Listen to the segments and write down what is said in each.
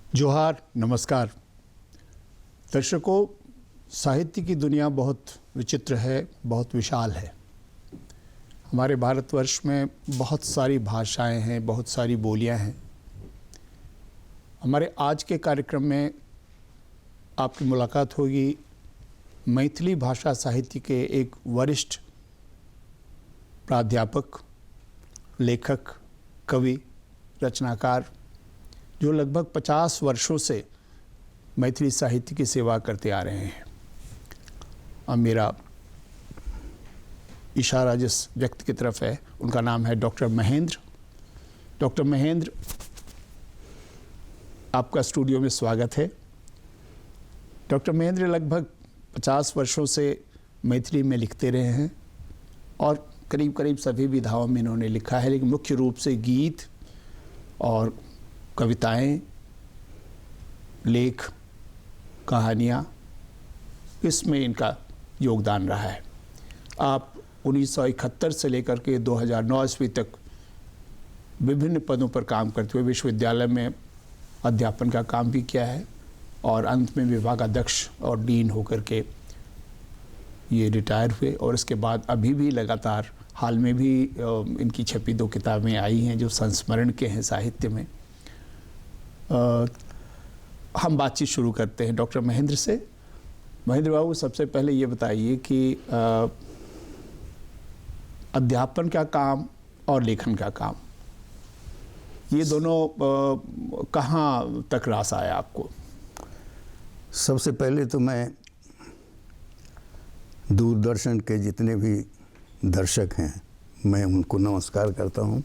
जोहार, नमस्कार। दर्शकों, साहित्य की दुनिया बहुत विचित्र है, बहुत विशाल है। हमारे भारतवर्ष में बहुत सारी भाषाएं हैं, बहुत सारी बोलियां हैं। हमारे आज के कार्यक्रम में आपकी मुलाकात होगी मैथिली भाषा साहित्य के एक वरिष्ठ प्राध्यापक, लेखक, कवि, रचनाकार जो लगभग 50 वर्षों से मैथिली साहित्य की सेवा करते आ रहे हैं। अब मेरा इशारा जिस व्यक्ति की तरफ है उनका नाम है डॉक्टर महेंद्र। डॉक्टर महेंद्र, आपका स्टूडियो में स्वागत है। डॉक्टर महेंद्र लगभग 50 वर्षों से मैथिली में लिखते रहे हैं और करीब करीब सभी विधाओं में इन्होंने लिखा है, लेकिन मुख्य रूप से गीत और कविताएं, लेख, कहानियाँ, इसमें इनका योगदान रहा है। आप 1971 से लेकर के 2009 ईस्वी तक विभिन्न पदों पर काम करते हुए विश्वविद्यालय में अध्यापन का काम भी किया है और अंत में विभागाध्यक्ष और डीन होकर के ये रिटायर हुए। और इसके बाद अभी भी लगातार हाल में भी इनकी छपी 2 किताबें आई हैं जो संस्मरण के हैं साहित्य में। हम बातचीत शुरू करते हैं डॉक्टर महेंद्र से। महेंद्र बाबू, सबसे पहले ये बताइए कि अध्यापन का काम और लेखन का काम, ये दोनों कहाँ तक रास आया आपको? सबसे पहले तो मैं दूरदर्शन के जितने भी दर्शक हैं, मैं उनको नमस्कार करता हूँ।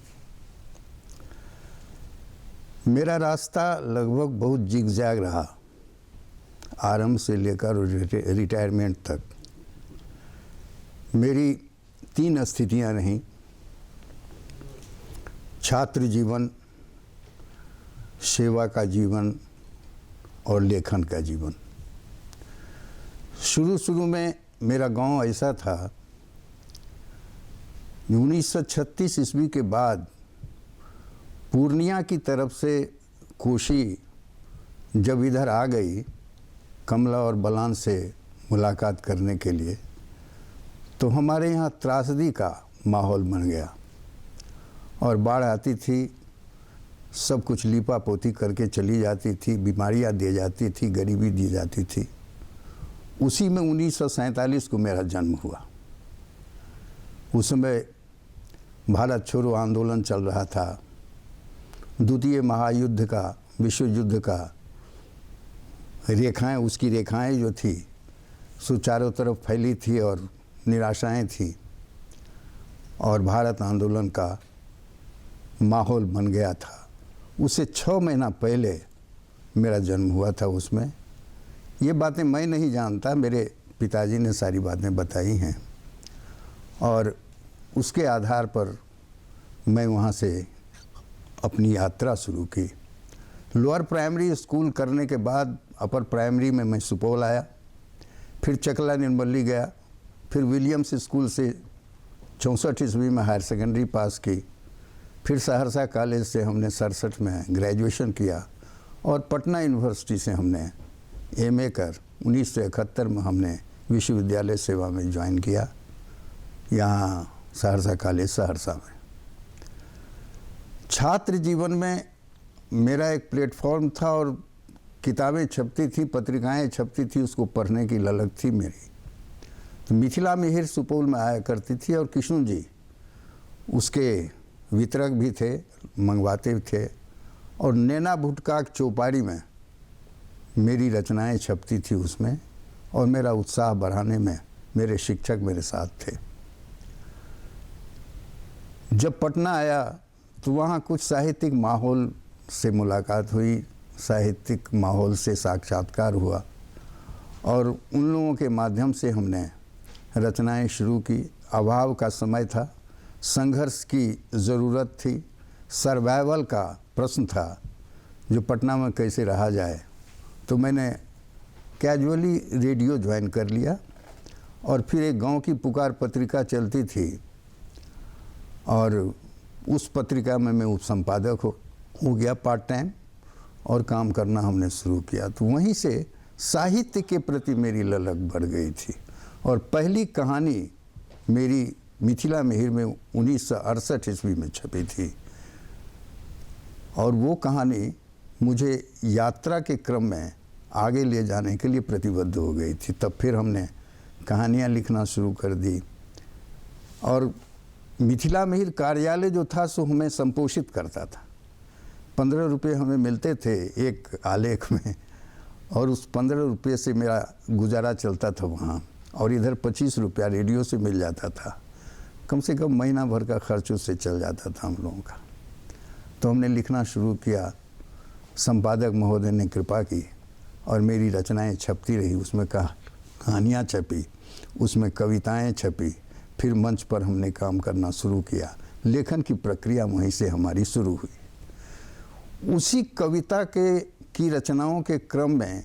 मेरा रास्ता लगभग बहुत जिगजैग रहा, आरंभ से लेकर रिटायरमेंट तक। मेरी 3 स्थितियाँ रहीं: छात्र जीवन, सेवा का जीवन और लेखन का जीवन। शुरू में मेरा गांव ऐसा था, 1936 ईस्वी के बाद पूर्णिया की तरफ से कोशी जब इधर आ गई कमला और बलान से मुलाकात करने के लिए, तो हमारे यहाँ त्रासदी का माहौल बन गया और बाढ़ आती थी, सब कुछ लीपा पोती करके चली जाती थी, बीमारियाँ दी जाती थी, गरीबी दी जाती थी। उसी में 1947 को मेरा जन्म हुआ। उस समय भारत छोड़ो आंदोलन चल रहा था, द्वितीय महायुद्ध का, विश्व युद्ध का रेखाएं, उसकी रेखाएं जो थी सो चारों तरफ फैली थी और निराशाएं थी और भारत आंदोलन का माहौल बन गया था। उससे 6 महीना पहले मेरा जन्म हुआ था। उसमें ये बातें मैं नहीं जानता, मेरे पिताजी ने सारी बातें बताई हैं और उसके आधार पर मैं वहाँ से अपनी यात्रा शुरू की। लोअर प्राइमरी स्कूल करने के बाद अपर प्राइमरी में मैं सुपौल आया, फिर चकला निर्मली गया, फिर विलियम्स स्कूल से 64 ईस्वी में हायर सेकेंडरी पास की, फिर सहरसा कॉलेज से हमने 67 में ग्रेजुएशन किया और पटना यूनिवर्सिटी से हमने एमए कर 1971 में हमने विश्वविद्यालय सेवा में ज्वाइन किया, यहाँ सहरसा कॉलेज सहरसा में। छात्र जीवन में मेरा एक प्लेटफॉर्म था और किताबें छपती थी, पत्रिकाएं छपती थी, उसको पढ़ने की ललक थी मेरी। तो मिथिला मिहिर सुपौल में आया करती थी और कृष्ण जी उसके वितरक भी थे, मंगवाते थे। और नैना भुटकाक चौपाड़ी में मेरी रचनाएं छपती थी उसमें, और मेरा उत्साह बढ़ाने में मेरे शिक्षक मेरे साथ थे। जब पटना आया तो वहाँ कुछ साहित्यिक माहौल से मुलाकात हुई, साहित्यिक माहौल से साक्षात्कार हुआ और उन लोगों के माध्यम से हमने रचनाएं शुरू की। अभाव का समय था, संघर्ष की ज़रूरत थी, सर्वाइवल का प्रश्न था, जो पटना में कैसे रहा जाए। तो मैंने कैजुअली रेडियो ज्वाइन कर लिया और फिर एक गांव की पुकार पत्रिका चलती थी और उस पत्रिका में मैं उपसंपादक हो गया पार्ट टाइम। और काम करना हमने शुरू किया। तो वहीं से साहित्य के प्रति मेरी ललक बढ़ गई थी और पहली कहानी मेरी मिथिला मिहिर में 1968 ईस्वी में छपी थी और वो कहानी मुझे यात्रा के क्रम में आगे ले जाने के लिए प्रतिबद्ध हो गई थी। तब फिर हमने कहानियाँ लिखना शुरू कर दी और मिथिला मिहिर कार्यालय जो था सो हमें संपोषित करता था। 15 रुपये हमें मिलते थे एक आलेख में और उस 15 रुपये से मेरा गुजारा चलता था वहाँ, और इधर 25 रुपया रेडियो से मिल जाता था। कम से कम महीना भर का खर्च उससे चल जाता था हम लोगों का। तो हमने लिखना शुरू किया, संपादक महोदय ने कृपा की और मेरी रचनाएं छपती रही। उसमें कहानियाँ छपी, उसमें कविताएं छपी, फिर मंच पर हमने काम करना शुरू किया। लेखन की प्रक्रिया वहीं से हमारी शुरू हुई। उसी कविता की रचनाओं के क्रम में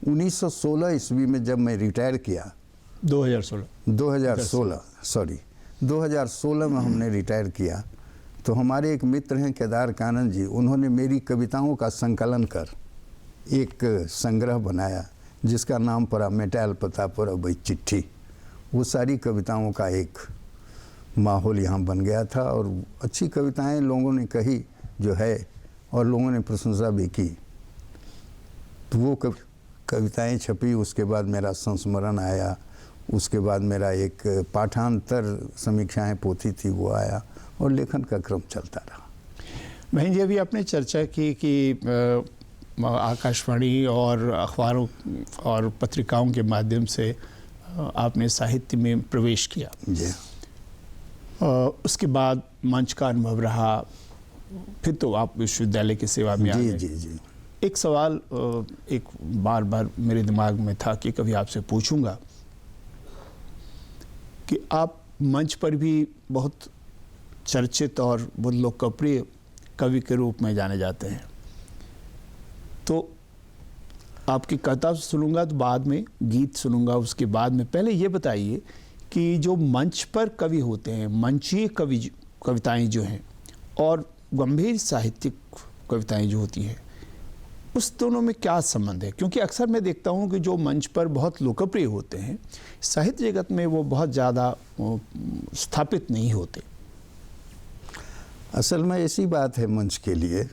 1916 ईस्वी में जब मैं रिटायर किया, 2016 में हमने रिटायर किया, तो हमारे एक मित्र हैं केदार कानन जी, उन्होंने मेरी कविताओं का संकलन कर एक संग्रह बनाया जिसका नाम पड़ा मेटाल पता पर अब चिट्ठी। वो सारी कविताओं का एक माहौल यहाँ बन गया था और अच्छी कविताएं लोगों ने कही जो है और लोगों ने प्रशंसा भी की। तो वो कविताएं छपी। उसके बाद मेरा संस्मरण आया, उसके बाद मेरा एक पाठांतर समीक्षाएं पोथी थी वो आया और लेखन का क्रम चलता रहा। महेंद्र जी, अभी आपने चर्चा की कि आकाशवाणी और अखबारों और पत्रिकाओं के माध्यम से आपने साहित्य में प्रवेश किया जी। उसके बाद मंच का अनुभव रहा, फिर तो आप विश्वविद्यालय की सेवा में आ गए। जी जी। एक सवाल एक बार बार मेरे दिमाग में था कि कभी आपसे पूछूंगा कि आप मंच पर भी बहुत चर्चित और बहुत लोकप्रिय कवि के रूप में जाने जाते हैं, तो आपकी कविता सुनूंगा तो बाद में गीत सुनूंगा उसके बाद में। पहले ये बताइए कि जो मंच पर कवि होते हैं, मंचीय कविताएं जो हैं और गंभीर साहित्यिक कविताएं जो होती हैं, उस दोनों में क्या संबंध है? क्योंकि अक्सर मैं देखता हूं कि जो मंच पर बहुत लोकप्रिय होते हैं, साहित्य जगत में वो बहुत ज़्यादा स्थापित नहीं होते। असल में ऐसी बात है, मंच के लिए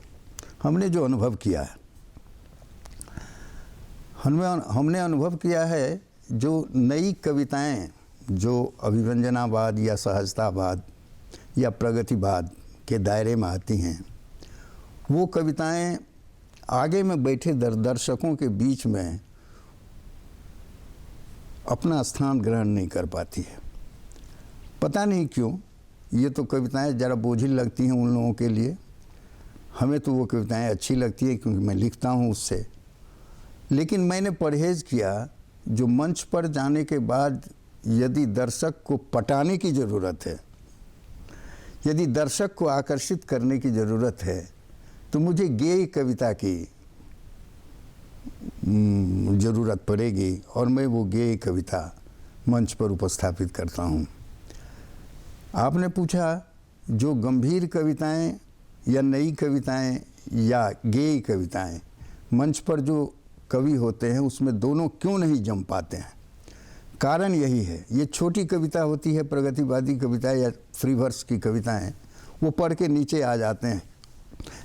हमने जो अनुभव किया है, हमने अनुभव किया है जो नई कविताएं जो अभिव्यंजनावाद या सहजतावाद या प्रगतिवाद के दायरे में आती हैं, वो कविताएं आगे में बैठे दर्शकों के बीच में अपना स्थान ग्रहण नहीं कर पाती है। पता नहीं क्यों, ये तो कविताएं ज़रा बोझिल लगती हैं उन लोगों के लिए। हमें तो वो कविताएं अच्छी लगती है क्योंकि मैं लिखता हूँ उससे। लेकिन मैंने परहेज़ किया, जो मंच पर जाने के बाद यदि दर्शक को पटाने की ज़रूरत है, यदि दर्शक को आकर्षित करने की ज़रूरत है, तो मुझे गेय कविता की ज़रूरत पड़ेगी और मैं वो गेय कविता मंच पर उपस्थापित करता हूँ। आपने पूछा जो गंभीर कविताएं या नई कविताएं या गेय कविताएं, मंच पर जो कवि होते हैं उसमें दोनों क्यों नहीं जम पाते हैं? कारण यही है, ये छोटी कविता होती है, प्रगतिवादी कविताएं या फ्री वर्स की कविताएं, वो पढ़ के नीचे आ जाते हैं।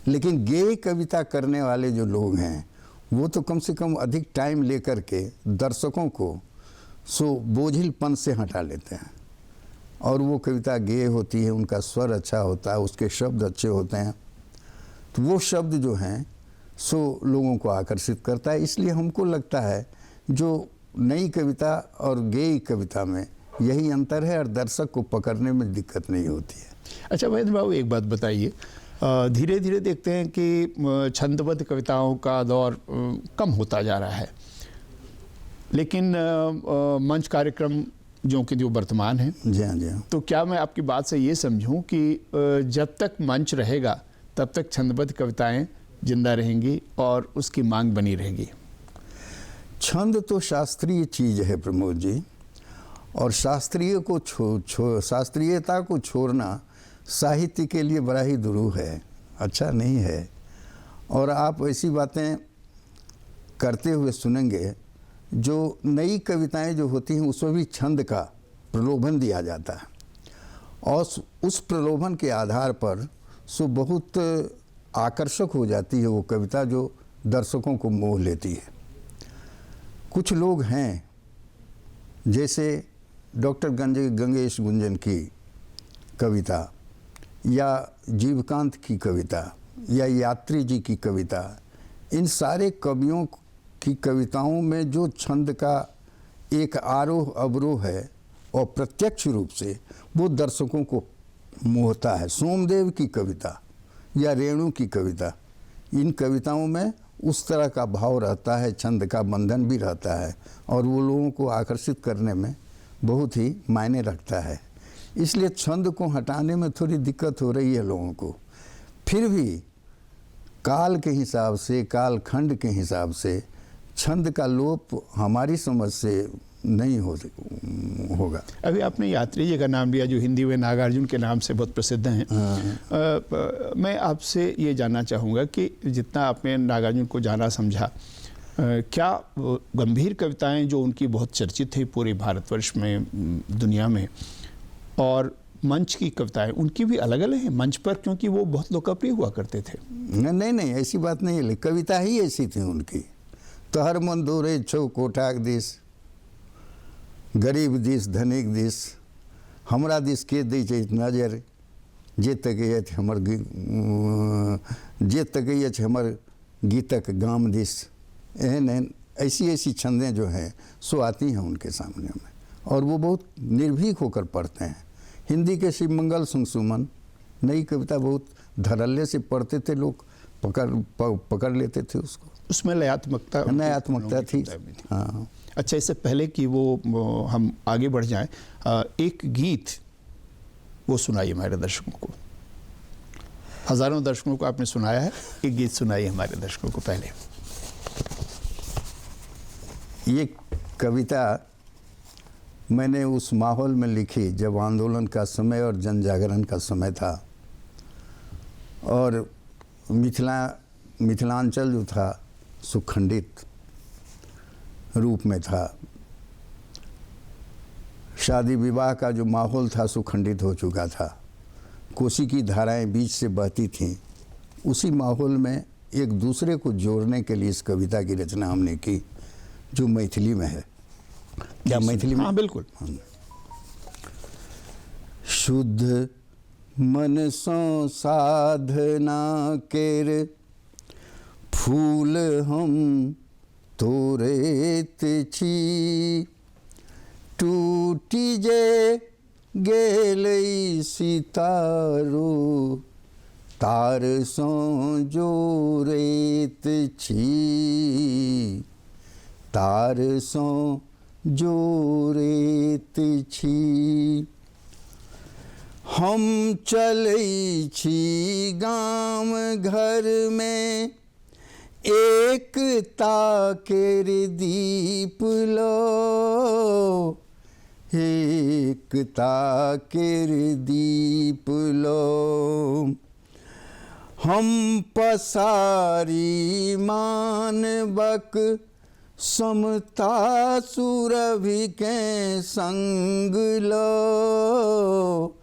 लेकिन गेय कविता करने वाले जो लोग हैं वो तो कम से कम अधिक टाइम लेकर के दर्शकों को बोझिलपन से हटा लेते हैं और वो कविता गेय होती है, उनका स्वर अच्छा होता है, उसके शब्द अच्छे होते हैं, तो वो शब्द जो हैं लोगों को आकर्षित करता है। इसलिए हमको लगता है जो नई कविता और गेय कविता में यही अंतर है और दर्शक को पकड़ने में दिक्कत नहीं होती है। अच्छा महेंद्र बाबू, एक बात बताइए, धीरे धीरे देखते हैं कि छंदबद्ध कविताओं का दौर कम होता जा रहा है, लेकिन मंच कार्यक्रम जो वर्तमान है, जी हाँ जी हाँ, तो क्या मैं आपकी बात से ये समझूं कि जब तक मंच रहेगा तब तक छंदबद्ध कविताएं जिंदा रहेंगी और उसकी मांग बनी रहेगी? छंद तो शास्त्रीय चीज़ है प्रमोद जी, और शास्त्रीयता को छोड़ना साहित्य के लिए बड़ा ही दुरूह है, अच्छा नहीं है। और आप ऐसी बातें करते हुए सुनेंगे जो नई कविताएं जो होती हैं उसमें भी छंद का प्रलोभन दिया जाता है और उस प्रलोभन के आधार पर सो बहुत आकर्षक हो जाती है वो कविता जो दर्शकों को मोह लेती है। कुछ लोग हैं जैसे डॉक्टर गंगेश गुंजन की कविता या जीवकांत की कविता या यात्री जी की कविता, इन सारे कवियों की कविताओं में जो छंद का एक आरोह अवरोह है और प्रत्यक्ष रूप से वो दर्शकों को मोहता है। सोमदेव की कविता या रेणु की कविता, इन कविताओं में उस तरह का भाव रहता है, छंद का बंधन भी रहता है और वो लोगों को आकर्षित करने में बहुत ही मायने रखता है। इसलिए छंद को हटाने में थोड़ी दिक्कत हो रही है लोगों को। फिर भी काल के हिसाब से, कालखंड के हिसाब से छंद का लोप हमारी समझ से नहीं होगा। अभी आपने यात्री जी का नाम लिया जो हिंदी में नागार्जुन के नाम से बहुत प्रसिद्ध हैं। मैं आपसे ये जानना चाहूँगा कि जितना आपने नागार्जुन को जाना समझा, क्या गंभीर कविताएं जो उनकी बहुत चर्चित थी पूरे भारतवर्ष में, दुनिया में, और मंच की कविताएं उनकी भी अलग अलग हैं मंच पर, क्योंकि वो बहुत लोकप्रिय हुआ करते थे? नहीं, ऐसी बात नहीं है। कविता ही ऐसी थी उनकी। तोहर मन दूरे छो कोठाक दिस, गरीब दिस धनिक दिस, हमरा दिस के दै छै नजर, जे तकैत हमर गीतक गाम दिस। एहन ऐसी छंदें जो हैं सो आती हैं उनके सामने में और वो बहुत निर्भीक होकर पढ़ते हैं। हिंदी के शिवमंगल सुमन नई कविता बहुत धड़ल्ले से पढ़ते थे लोग, पकड़ लेते थे उसको। उसमें लयात्मकता थी। हाँ। अच्छा, इससे पहले कि वो हम आगे बढ़ जाएं, एक गीत वो सुनाइए हमारे दर्शकों को। हजारों दर्शकों को आपने सुनाया है, एक गीत सुनाइए हमारे दर्शकों को। पहले ये कविता मैंने उस माहौल में लिखी जब आंदोलन का समय और जन जागरण का समय था और मिथिलांचल जो था सुखंडित रूप में था। शादी विवाह का जो माहौल था सुखंडित हो चुका था। कोसी की धाराएं बीच से बहती थीं। उसी माहौल में एक दूसरे को जोड़ने के लिए इस कविता की रचना हमने की, जो मैथिली में है। क्या मैथिली में? हाँ, बिल्कुल। शुद्ध मन सो साधना केर फूल हम तोड़ैत छी, टूटी जे गेलै सितारो तार सो जोड़ैत छी, तार सो जोड़ैत छी। हम चलै छी गाम घर में एकता केर दीप लो, एकता केर दीप लो। हम पसारी मानवक समता सुरभि के संग लो,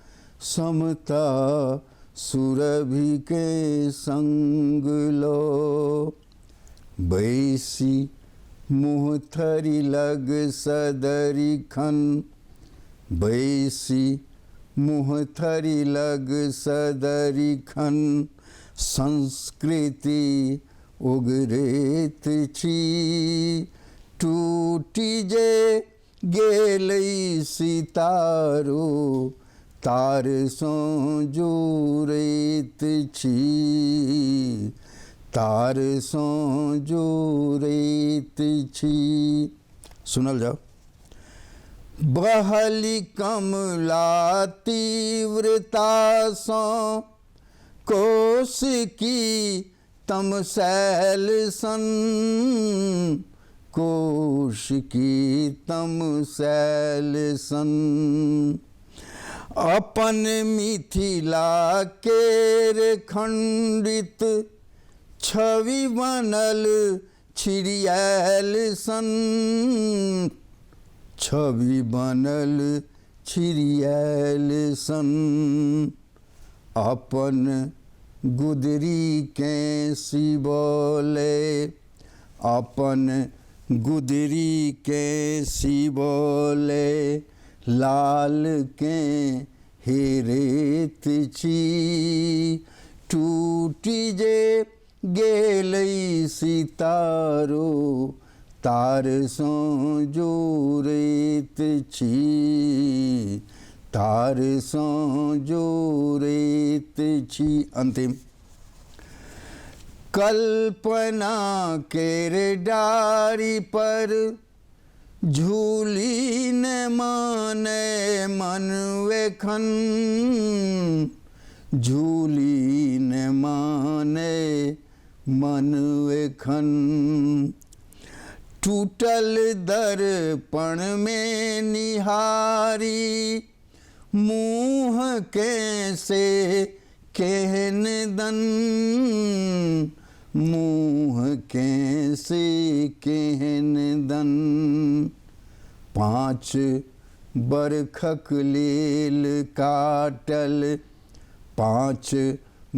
समता सुरभि के संग लो। बैसी मुँह थरी लग सदरी खन, बैसी मुँह थरी लग सदरी खन, संस्कृति उगरैत छी, टूटी जे गेलै सितारो तार सो जोड़ैत छी, तार सो जोड़ैत छी। सुनल जाओ। बहली कमला तीव्रता सो कोश की तमसैल सन, कोश की तमसैल सन। अपन मिथिला केर खंडित छवि बनल छिड़ियाल सन, छवि बनल छिड़ियाल सन, अपन गुदरी के सिबोले, अपन गुदरी के सिबोले, लाल के हेरेत छी, टूटी जे गेलै सितारो, तार सो जोड़ैत छी, तार सो जोड़ैत छी। अंतिम। कल्पना केर डारी पर झूली न माने मन एखन, झूली न माने मन एखन, टूटल दर्पण में निहारी, मुँह कैसे केहन दन, मुँह कैसे केहन दन, 5 बरखक लेल काटल, 5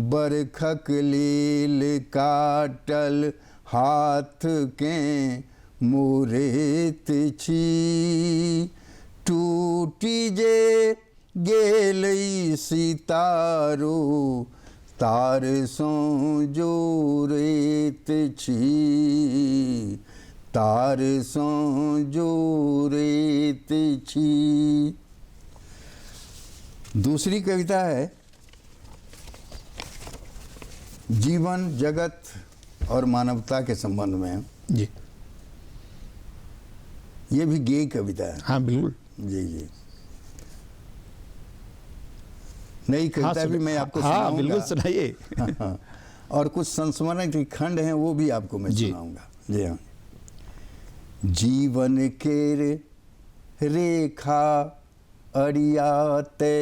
बरखक लेल काटल हाथ के मोड़ैत छी, टूटी जे गेलै सितारो, तार सो जोड़ैत छी, तार सो जोड़ैत छी। दूसरी कविता है जीवन, जगत और मानवता के संबंध में जी। ये भी गेय कविता है। हाँ बिल्कुल। जी जी। नई कविता भी मैं आपको हाँ बिल्कुल सुनाइए। हाँ, और कुछ संस्मरण के खंड हैं वो भी आपको मैं सुनाऊंगा। जी हाँ। जीवन केर रेखा अरियाते,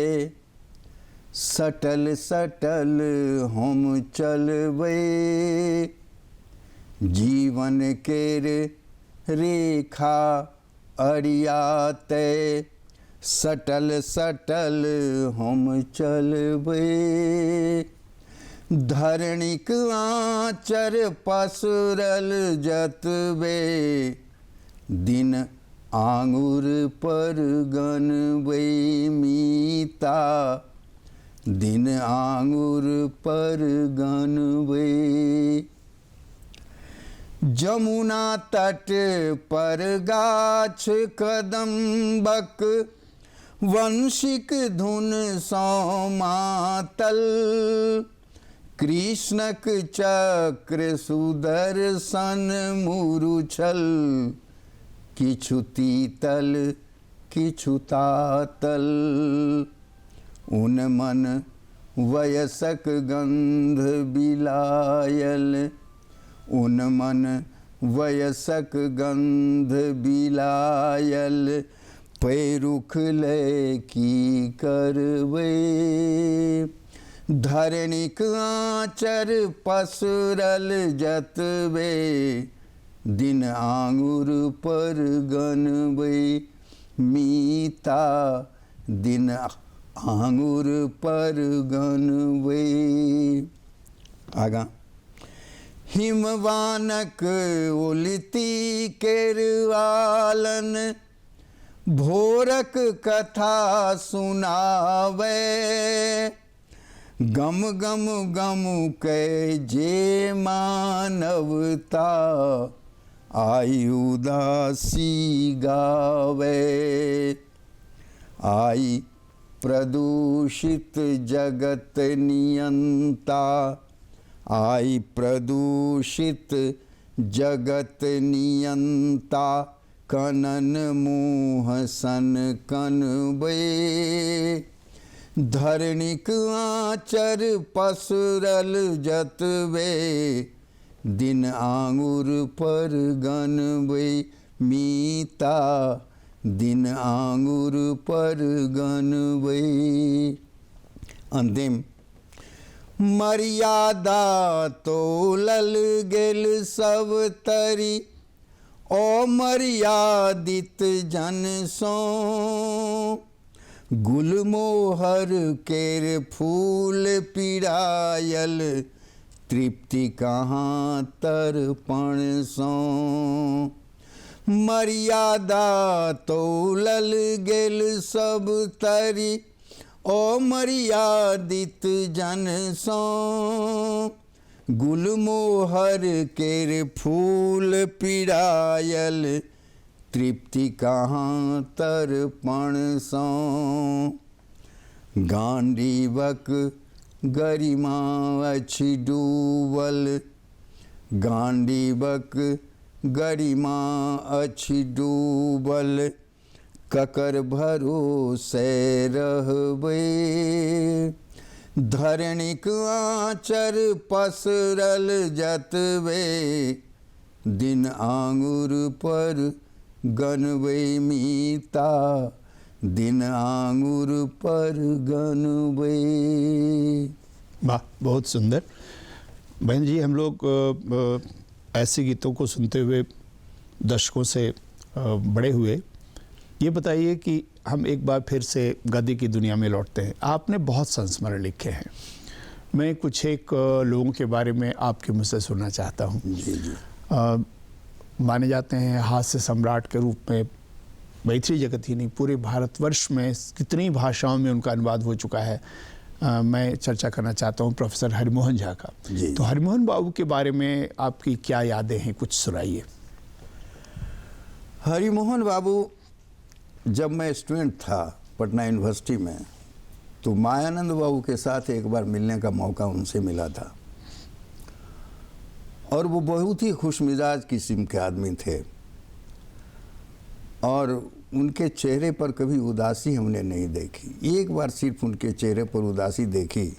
सटल सटल हम चलबै, जीवन केर रेखा अरियाते, सटल सटल हम चलबै, धरणिक आँचर पसरल जतबे, दिन आंगुर पर गनबै मीता, दिन आंगुर पर गनबै, जमुना तट पर गाछ कदम्बक, वंशिक धुन सँ मातल, कृष्णक चक्र सुदर्शन मुरुछल, किछु तीतल किछु तातल, उन्मन वयसक गंध बिलायल, उन्मन वयसक गंध बिलायल, पैरुख ले की करबै, धरणिक आँचर पसरल जतबे, दिन आंगुर पर गनबै मीता, दिन आंगुर पर गनबै। आगाँ। हिमवानक उलती केरवालन, भोरक कथा सुनावे, गम गम गम के जे मानवता, आई उदासी गावे, आई प्रदूषित जगत नियंता, आई प्रदूषित जगत नियंता, कनन मुँह सन कनबै, धरणिक आँचर पसरल जतबे, दिन आंगुर पर गनबै मीता, दिन आंगुर पर गनबै। अंतिम। मर्यादा तोलल गेल सब तरी, अमर्यादित जन सो। गुलमोहर केर फूल पिरायल, तृप्ति कहाँ तर्पण सो। मर्यादा तोलल गेल सब तरी, अमर्यादित जन सो। गुलमोहर केर फूल पिरायल, तृप्ति कहाँ तर्पण सो। गांडीवक गरिमा अछि डूबल, गांडीवक गरिमा अछि डूबल। ककर भरोसे रहबे, धरणिक आँचर पसरल जतबे। दिन आंगुर पर गनबै मीता, दिन आंगुर पर गनबै। वाह, बहुत सुंदर। बहन जी, हम लोग ऐसे गीतों को सुनते हुए दशकों से बड़े हुए। ये बताइए कि हम एक बार फिर से गद्य की दुनिया में लौटते हैं। आपने बहुत संस्मरण लिखे हैं, मैं कुछ एक लोगों के बारे में आपके मुँह से सुनना चाहता हूँ। माने जाते हैं हास्य सम्राट के रूप में, मैथिली जगत ही नहीं पूरे भारतवर्ष में कितनी भाषाओं में उनका अनुवाद हो चुका है। मैं चर्चा करना चाहता हूँ प्रोफेसर हरिमोहन झा का। तो हरिमोहन बाबू के बारे में आपकी क्या यादें हैं, कुछ सुनाइए। हरिमोहन बाबू, जब मैं स्टूडेंट था पटना यूनिवर्सिटी में, तो मायानंद बाबू के साथ एक बार मिलने का मौका उनसे मिला था। और वो बहुत ही खुशमिजाज किस्म के आदमी थे, और उनके चेहरे पर कभी उदासी हमने नहीं देखी। एक बार सिर्फ उनके चेहरे पर उदासी देखी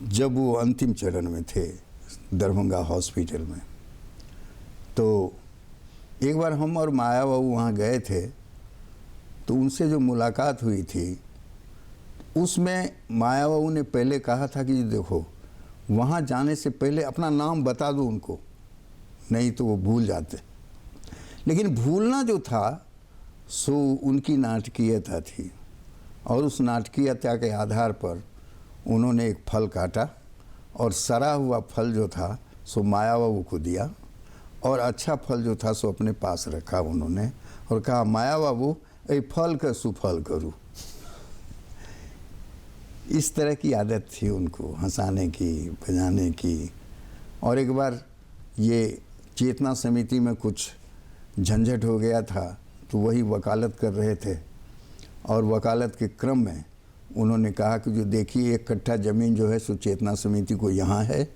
जब वो अंतिम चरण में थे दरभंगा हॉस्पिटल में। तो एक बार हम और माया बाबू वहाँ गए थे, तो उनसे जो मुलाकात हुई थी उसमें माया बाबू ने पहले कहा था कि देखो, वहाँ जाने से पहले अपना नाम बता दो उनको, नहीं तो वो भूल जाते। लेकिन भूलना जो था सो उनकी नाटकीयता थी, और उस नाटकीयता के आधार पर उन्होंने एक फल काटा, और सड़ा हुआ फल जो था सो माया बाबू को दिया, और अच्छा फल जो था सो अपने पास रखा उन्होंने, और कहा माया बाबू ए फल का सुफल करूँ। इस तरह की आदत थी उनको, हंसाने की, बजाने की। और एक बार ये चेतना समिति में कुछ झंझट हो गया था, तो वही वकालत कर रहे थे, और वकालत के क्रम में उन्होंने कहा कि जो देखिए, एक कट्ठा ज़मीन जो है सो चेतना समिति को यहाँ है,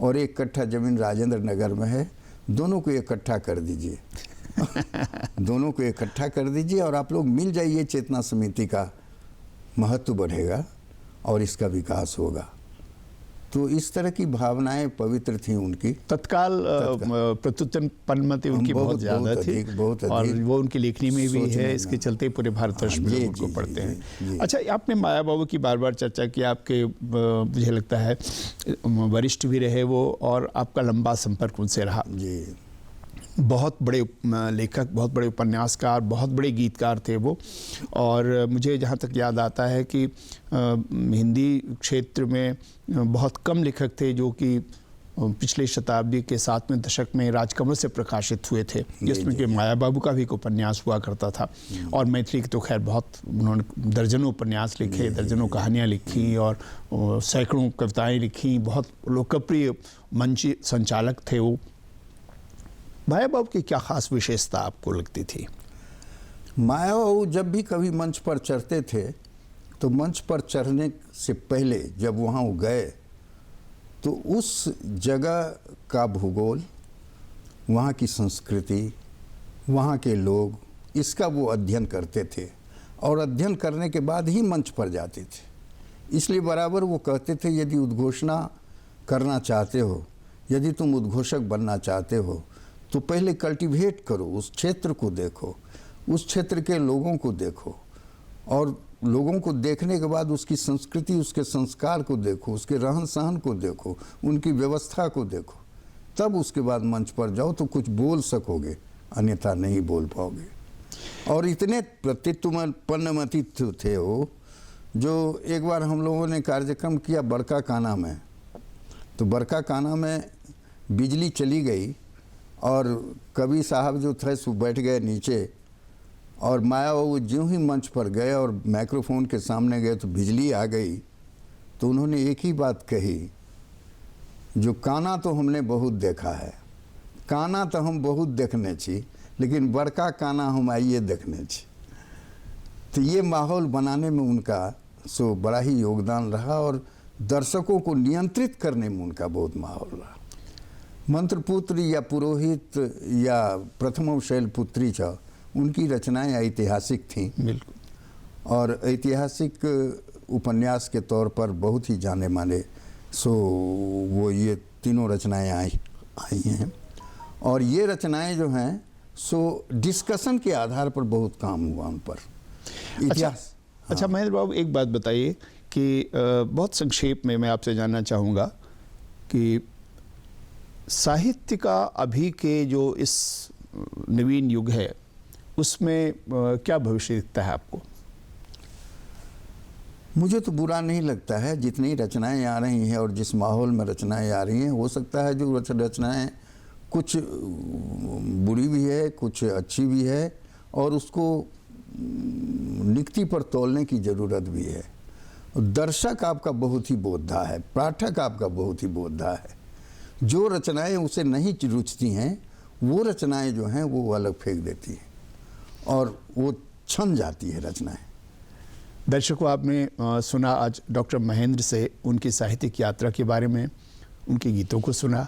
और एक कट्ठा ज़मीन राजेंद्र नगर में है, दोनों को इकट्ठा कर दीजिए। दोनों को इकट्ठा कर दीजिए और आप लोग मिल जाइए, चेतना समिति का महत्व बढ़ेगा और इसका विकास होगा। तो इस तरह की भावनाएं पवित्र थी उनकी। तत्काल प्रत्युत्तर पनमति उनकी बहुत ज़्यादा थी, और वो उनकी लेखनी में भी है। इसके चलते पूरे भारतवर्ष में लोग उनको पढ़ते हैं। अच्छा, आपने माया बाबू की बार बार चर्चा की, आपके मुझे लगता है वरिष्ठ भी रहे वो, और आपका लंबा संपर्क उनसे रहा। जी, बहुत बड़े लेखक, बहुत बड़े उपन्यासकार, बहुत बड़े गीतकार थे वो। और मुझे जहाँ तक याद आता है कि हिंदी क्षेत्र में बहुत कम लेखक थे जो कि पिछले शताब्दी के 7वें दशक में राजकमल से प्रकाशित हुए थे, जिसमें कि माया बाबू का भी एक उपन्यास हुआ करता था। और मैथिली की तो खैर बहुत, उन्होंने दर्जनों उपन्यास लिखे, दर्जनों कहानियाँ लिखी, और सैकड़ों कविताएँ लिखी। बहुत लोकप्रिय मंच संचालक थे वो। माया बाबू की क्या खास विशेषता आपको लगती थी? माया बाबू जब भी कभी मंच पर चढ़ते थे, तो मंच पर चढ़ने से पहले जब वहाँ वो गए, तो उस जगह का भूगोल, वहाँ की संस्कृति, वहाँ के लोग, इसका वो अध्ययन करते थे, और अध्ययन करने के बाद ही मंच पर जाते थे। इसलिए बराबर वो कहते थे, यदि उद्घोषणा करना चाहते हो, यदि तुम उद्घोषक बनना चाहते हो, तो पहले कल्टीवेट करो, उस क्षेत्र को देखो, उस क्षेत्र के लोगों को देखो, और लोगों को देखने के बाद उसकी संस्कृति, उसके संस्कार को देखो, उसके रहन सहन को देखो, उनकी व्यवस्था को देखो, तब उसके बाद मंच पर जाओ तो कुछ बोल सकोगे, अन्यथा नहीं बोल पाओगे। और इतने प्रतित्वपन्नमति थे वो, जो एक बार हम लोगों ने कार्यक्रम किया बड़का काना में, तो बड़का काना में बिजली चली गई और कवि साहब जो थे सो बैठ गए नीचे, और माया बाबू ज्यों ही मंच पर गए और माइक्रोफोन के सामने गए तो बिजली आ गई। तो उन्होंने एक ही बात कही, जो काना तो हमने बहुत देखा है, काना तो हम बहुत देखने छी, लेकिन बड़का काना हम आइए देखने छी। तो ये माहौल बनाने में उनका सो बड़ा ही योगदान रहा और दर्शकों को नियंत्रित करने में उनका बहुत माहौल रहा। मंत्रपुत्र या पुरोहित या प्रथम शैलपुत्री च, उनकी रचनाएं ऐतिहासिक थीं, बिल्कुल, और ऐतिहासिक उपन्यास के तौर पर बहुत ही जाने माने सो वो ये तीनों रचनाएं आई हैं। और ये रचनाएं जो हैं सो डिस्कशन के आधार पर बहुत काम हुआ उन पर, इतिहास। अच्छा महेंद्र बाबू, एक बात बताइए कि बहुत संक्षेप में मैं आपसे जानना चाहूँगा कि साहित्य का अभी के जो इस नवीन युग है उसमें क्या भविष्य दिखता है आपको? मुझे तो बुरा नहीं लगता है, जितनी रचनाएं आ रही हैं और जिस माहौल में रचनाएं आ रही हैं, हो सकता है जो रचनाएं कुछ बुरी भी है, कुछ अच्छी भी है, और उसको निक्ति पर तोलने की ज़रूरत भी है। दर्शक आपका बहुत ही बोधा है, पाठक आपका बहुत ही बोधा है। जो रचनाएं उसे नहीं रुचती हैं वो रचनाएं जो हैं वो अलग फेंक देती हैं और वो छन जाती है रचनाएं। दर्शकों, आपने सुना आज डॉक्टर महेंद्र से उनकी साहित्यिक यात्रा के बारे में, उनके गीतों को सुना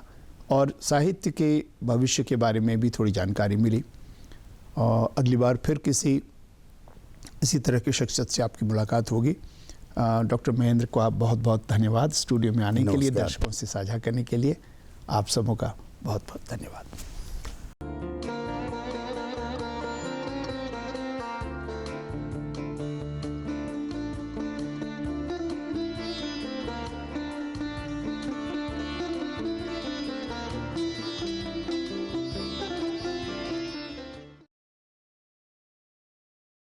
और साहित्य के भविष्य के बारे में भी थोड़ी जानकारी मिली। और अगली बार फिर किसी इसी तरह की शख्सियत से आपकी मुलाकात होगी। डॉक्टर महेंद्र को आप बहुत बहुत धन्यवाद स्टूडियो में आने के लिए, दर्शकों से साझा करने के लिए। आप सबों का बहुत बहुत धन्यवाद।